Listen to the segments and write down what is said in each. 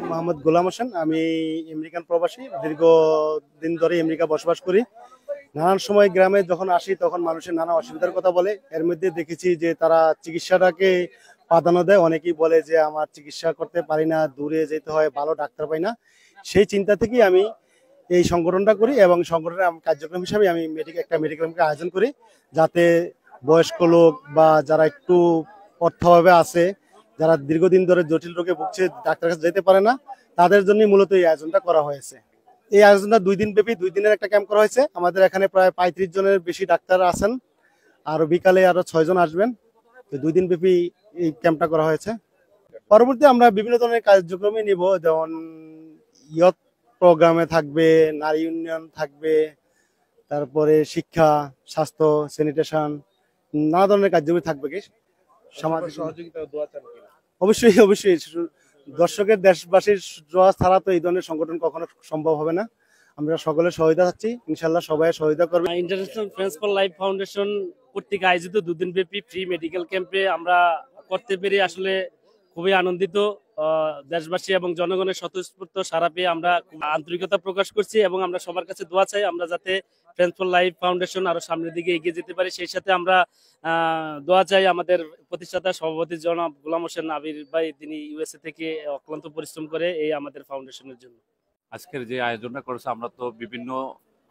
মোহাম্মদ গোলাম হোসেন, আমি আমেরিকান প্রবাসী, দীর্ঘদিন ধরে আমেরিকা বসবাস করি। নানান সময় গ্রামে যখন আসি তখন মানুষের নানা অসুবিধার কথা বলে। এর মধ্যে দেখেছি যে তারা চিকিৎসাটাকে প্রাধান্য দেয়। অনেকেই বলে যে আমার চিকিৎসা করতে পারি না, দূরে যেতে হয়, ভালো ডাক্তার পাই না। সেই চিন্তা থেকেই আমি এই সংগঠনটা করি এবং সংগঠনের কার্যক্রম হিসাবে আমি একটা মেডিকেল ক্যাম্পের আয়োজন করি, যাতে বয়স্ক লোক বা যারা একটু অর্থভাবে আছে, যারা দীর্ঘদিন ধরে জটিল রোগে ভুগছে, ডাক্তার কাছে যেতে পারে না, তাদের জন্য মূলত এই আয়োজনটা করা হয়েছে। এই আয়োজনটা 2 দিন ব্যাপী, 2 দিনের একটা ক্যাম্প করা হয়েছে। আমাদের এখানে প্রায় 35 জনের বেশি ডাক্তার আছেন, আর বিকালে আরো 6 জন আসবেন। তো 2 দিন ব্যাপী এই ক্যাম্পটা করা হয়েছে। পরবর্তী আমরা বিভিন্ন ধরনের কার্যক্রমে নিব, যেমন ইয়ত প্রোগ্রামে থাকবে, নারী উন্নয়ন থাকবে, তারপরে শিক্ষা, স্বাস্থ্য, স্যানিটেশন, নানা ধরনের কার্যক্রম থাকবে। কি সামাজিক সহযোগিতা অবশ্যই অবশ্যই দর্শকের, দেশবাসীর দোয়া ছাড়া তো এই ধরনের সংগঠন কখনো সম্ভব হবে না। আমরা সকলের সহায়তা চাচ্ছি, ইনশাল্লাহ সবাই সহায়তা করবে। International friends for life foundation কর্তৃক আয়োজিত 2 দিন ব্যাপী ফ্রি মেডিকেল ক্যাম্পে আমরা করতে পেরে আসলে খুবই আনন্দিত। দেশবাসী এবং জনগণের স্বতঃস্ফূর্ত সাড়া পেয়ে আমরা আন্তরিকতা প্রকাশ করছি এবং আমরা সবার কাছে দোয়া চাই আমরা যাতে ফ্রেন্ডস ফর লাইফ ফাউন্ডেশন আরো সামনের দিকে এগিয়ে যেতে পারি। সেই সাথে আমরা দোয়া চাই আমাদের প্রতিষ্ঠাতা সভাপতি জনাব গোলাম হোসেন আবির ভাই, তিনি ইউএসএ থেকে অক্লান্ত পরিশ্রম করে এই আমাদের ফাউন্ডেশনের জন্য। আজকের যে আয়োজনটা করেছে,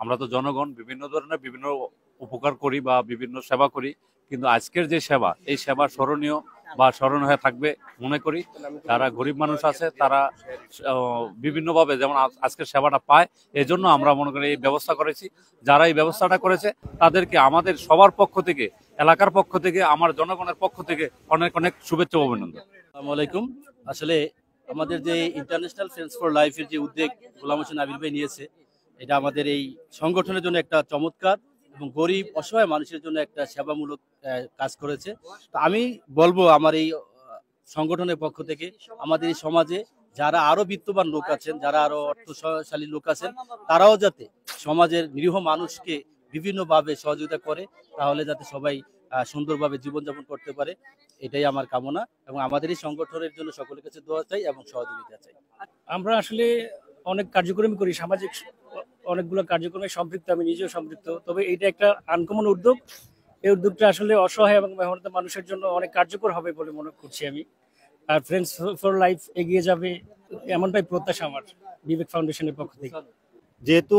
আমরা তো জনগণ বিভিন্ন ধরনের বিভিন্ন উপকার করি বা বিভিন্ন সেবা করি, কিন্তু আজকের যে সেবা, এই সেবা স্মরণীয় বা স্মরণ হয়ে থাকবে মনে করি। যারা গরিব মানুষ আছে তারা বিভিন্নভাবে যেমন আজকের সেবাটা পায়, এই জন্য আমরা মনে করি এই ব্যবস্থা করেছি। যারা এই ব্যবস্থাটা করেছে তাদেরকে আমাদের সবার পক্ষ থেকে, এলাকার পক্ষ থেকে, আমার জনগণের পক্ষ থেকে অনেক অনেক শুভেচ্ছা ও অভিনন্দন। আসসালামু আলাইকুম। আসলে আমাদের যে ইন্টারন্যাশনাল ফ্রেন্ডস ফর লাইফের যে উদ্যোগ গোলাম হোসেন আবির ভাই নিয়েছে, এটা আমাদের এই সংগঠনের জন্য একটা চমৎকার এবং গরিব অসহায় মানুষের জন্য একটা সেবামূলক কাজ করেছে। তো আমি বলবো আমার এই সংগঠনের পক্ষ থেকে আমাদের এই সমাজে যারা আরো বিত্তবান লোক আছেন, যারা আরো অর্থশালী লোক আছেন, তারাও যাতে সমাজের নিরীহ মানুষকে বিভিন্নভাবে সহযোগিতা করে, তাহলে যাতে সবাই সুন্দরভাবে জীবনযাপন করতে পারে, এটাই আমার কামনা। এবং আমাদের এই সংগঠনের জন্য সকলের কাছে দোয়া চাই এবং সহযোগিতা চাই। আমরা আসলে অনেক কার্যক্রম করি, সামাজিক অনেকগুলো কার্যক্রমে সম্পৃক্ত, আমি নিজেও সম্পৃক্ত। তবে এটা একটা আনকমন উদ্যোগ। এই উদ্যোগটা আসলে অসহায় এবং মেহনত মানুষের জন্য অনেক কার্যকর হবে বলে মনে করছি আমি। আর ফ্রেন্ডস ফর লাইফ এগিয়ে যাবে এমনটাই প্রত্যাশা আমার বিবেক ফাউন্ডেশনের পক্ষ থেকে। যেহেতু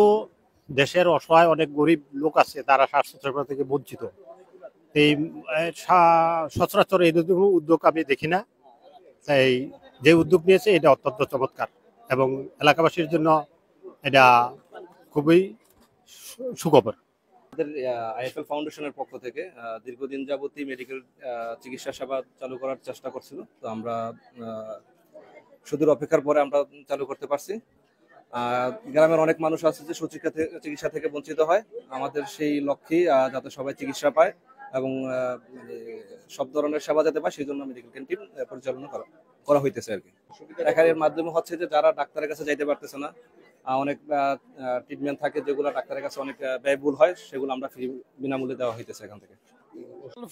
দেশের অসহায় অনেক গরিব লোক আছে, তারা স্বাস্থ্যসেবা থেকে বঞ্চিত, এই সচরাচর এই উদ্যোগ আমি দেখি না। তাই যে উদ্যোগ নিয়েছে এটা অত্যন্ত চমৎকার এবং এলাকাবাসীর জন্য এটা খুবই সুখবর। আমাদের আইএফএল ফাউন্ডেশনের পক্ষ থেকে দীর্ঘদিন যাবতই মেডিকেল চিকিৎসা সেবা চালু করার চেষ্টা করছিল। তো আমরা সুদূর অপেক্ষার পরে আমরা চালু করতে পারছি। গ্রামের অনেক মানুষ আছে যে চিকিৎসা থেকে বঞ্চিত হয়। আমাদের সেই লক্ষ্যেই যাতে সবাই চিকিৎসা পায় এবং সব ধরনের সেবা যাতে পায়, সেই জন্য মেডিকেল ক্যান্টিন পরিচালনা করা হইতেছে আর কি। এর মাধ্যমে হচ্ছে যে যারা ডাক্তারের কাছে যাইতে পারতেছে না, অনেক ট্রিটমেন্ট থাকে যেগুলো ডাক্তারের কাছে অনেক ব্যয়বহুল হয়, সেগুলো আমরা বিনামূল্যে দেওয়া হইতেছে এখান থেকে।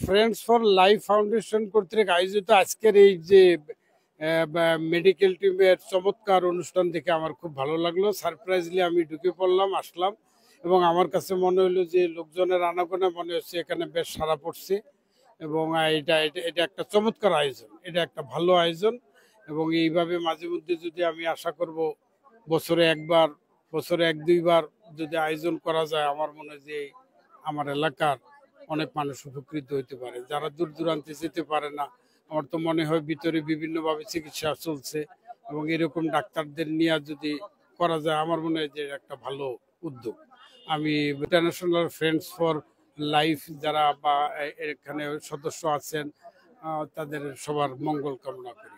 ফ্রেন্ডস ফর লাইফ ফাউন্ডেশন কর্তৃক আয়োজিত আজকের এই যে মেডিকেল টিমের চমৎকার অনুষ্ঠান দেখে আমার খুব ভালো লাগলো। সারপ্রাইজলি আমি ঢুকে পড়লাম, আসলাম এবং আমার কাছে মনে হলো যে লোকজনের আনাগোনা মনে হচ্ছে এখানে বেশ সাড়া পড়ছে এবং এটা একটা চমৎকার আয়োজন, এটা একটা ভালো আয়োজন। এবং এইভাবে মাঝে মধ্যে যদি আমি আশা করব বছরে 1-2 বার যদি আয়োজন করা যায়, আমার মনে হয় যে আমার এলাকার অনেক মানুষ উপকৃত হইতে পারে, যারা দূর দূরান্তে যেতে পারে না। আমার তো মনে হয় ভিতরে বিভিন্নভাবে চিকিৎসা চলছে এবং এরকম ডাক্তারদের নিয়ে যদি করা যায়, আমার মনে হয় যে একটা ভালো উদ্যোগ। আমি ইন্টারন্যাশনাল ফ্রেন্ডস ফর লাইফ যারা বা এখানে সদস্য আছেন, তাদের সবার মঙ্গল কামনা করি।